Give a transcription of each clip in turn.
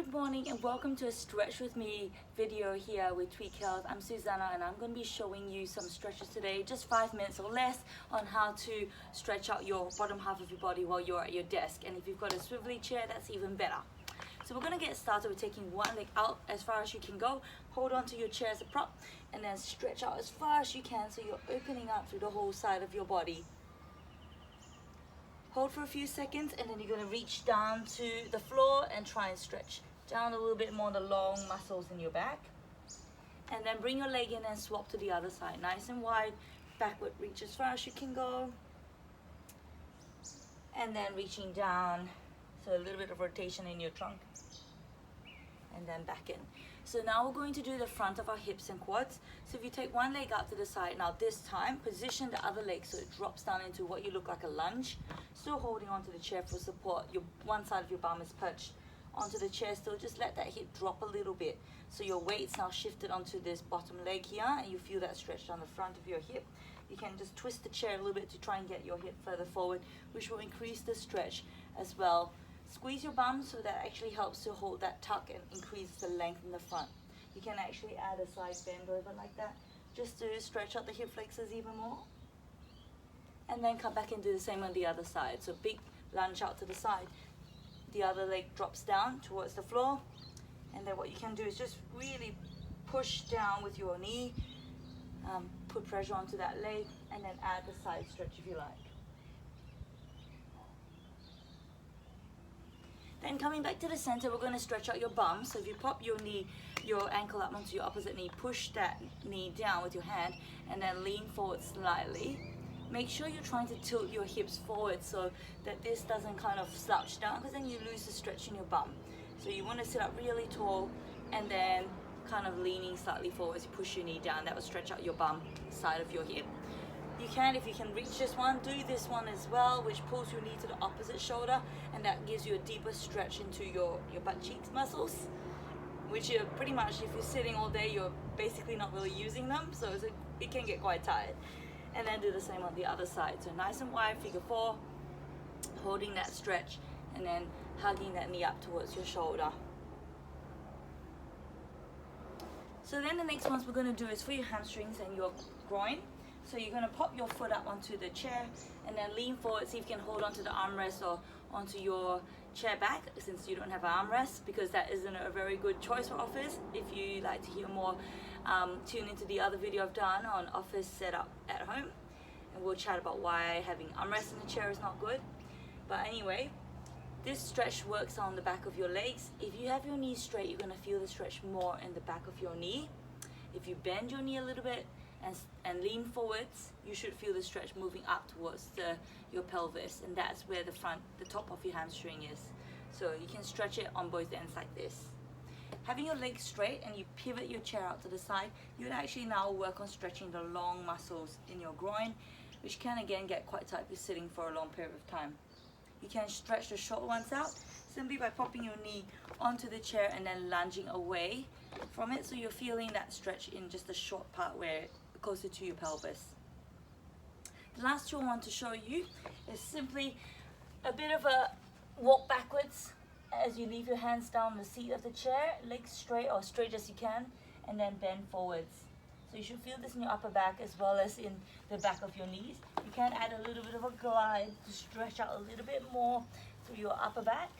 Good morning and welcome to a stretch with me video here with Tweak.Health. I'm Susanna and I'm going to be showing you some stretches today, just 5 minutes or less, on how to stretch out your bottom half of your body while you're at your desk. And if you've got a swivelly chair, that's even better. So we're going to get started with taking one leg out as far as you can go. Hold on to your chair as a prop and then stretch out as far as you can so you're opening up through the whole side of your body. Hold for a few seconds and then you're going to reach down to the floor and try and stretch down a little bit more on the long muscles in your back. And then bring your leg in and swap to the other side. Nice and wide, backward reach as far as you can go. And then reaching down, so a little bit of rotation in your trunk. And then back in. So now we're going to do the front of our hips and quads. So if you take one leg out to the side, now this time position the other leg so it drops down into what you look like a lunge. Still holding onto the chair for support. Your one side of your bum is perched onto the chair still. Just let that hip drop a little bit. So your weight's now shifted onto this bottom leg here and you feel that stretch down the front of your hip. You can just twist the chair a little bit to try and get your hip further forward, which will increase the stretch as well. Squeeze your bum so that actually helps to hold that tuck and increase the length in the front. You can actually add a side bend over like that just to stretch out the hip flexors even more. And then come back and do the same on the other side. So big lunge out to the side. The other leg drops down towards the floor. And then what you can do is just really push down with your knee. Put pressure onto that leg and then add the side stretch if you like. Then coming back to the center, we're going to stretch out your bum. So if you pop your knee, your ankle up onto your opposite knee, push that knee down with your hand and then lean forward slightly. Make sure you're trying to tilt your hips forward so that this doesn't kind of slouch down, because then you lose the stretch in your bum. So you want to sit up really tall and then kind of leaning slightly forward as you push your knee down. That will stretch out your bum side of your hip. You can, if you can reach this one, do this one as well, which pulls your knee to the opposite shoulder, and that gives you a deeper stretch into your butt cheeks muscles, which are pretty much, if you're sitting all day, you're basically not really using them, so it can get quite tired. And then do the same on the other side. So nice and wide, figure four, holding that stretch, and then hugging that knee up towards your shoulder. So then the next ones we're going to do is for your hamstrings and your groin. So you're going to pop your foot up onto the chair and then lean forward, see if you can hold onto the armrest or onto your chair back, since you don't have an armrest, because that isn't a very good choice for office. If you like to hear more, tune into the other video I've done on office setup at home, and we'll chat about why having armrest in the chair is not good. But anyway, this stretch works on the back of your legs. If you have your knees straight, you're going to feel the stretch more in the back of your knee. If you bend your knee a little bit and lean forwards, you should feel the stretch moving up towards your pelvis, and that's where the top of your hamstring is. So you can stretch it on both ends like this. Having your legs straight and you pivot your chair out to the side, you would actually now work on stretching the long muscles in your groin, which can again get quite tight if you're sitting for a long period of time. You can stretch the short ones out simply by popping your knee onto the chair and then lunging away from it, so you're feeling that stretch in just the short part where closer to your pelvis. The last tool I want to show you is simply a bit of a walk backwards as you leave your hands down the seat of the chair, legs straight or straight as you can, and then bend forwards. So you should feel this in your upper back as well as in the back of your knees. You can add a little bit of a glide to stretch out a little bit more through your upper back.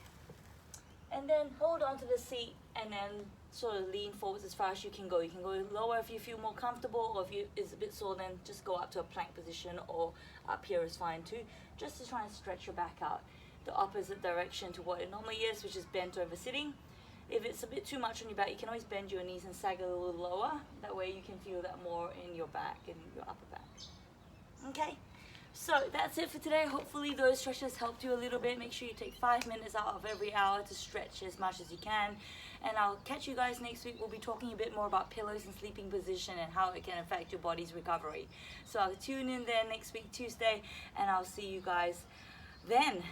And then hold on to the seat and then sort of lean forwards as far as you can go. You can go lower if you feel more comfortable, or if it's a bit sore, then just go up to a plank position, or up here is fine too, just to try and stretch your back out the opposite direction to what it normally is, which is bent over sitting. If it's a bit too much on your back, you can always bend your knees and sag a little lower. That way you can feel that more in your back and your upper back. Okay, so that's it for today. Hopefully those stretches helped you a little bit. Make sure you take 5 minutes out of every hour to stretch as much as you can. And I'll catch you guys next week. We'll be talking a bit more about pillows and sleeping position and how it can affect your body's recovery. So I'll tune in there next week, Tuesday, and I'll see you guys then.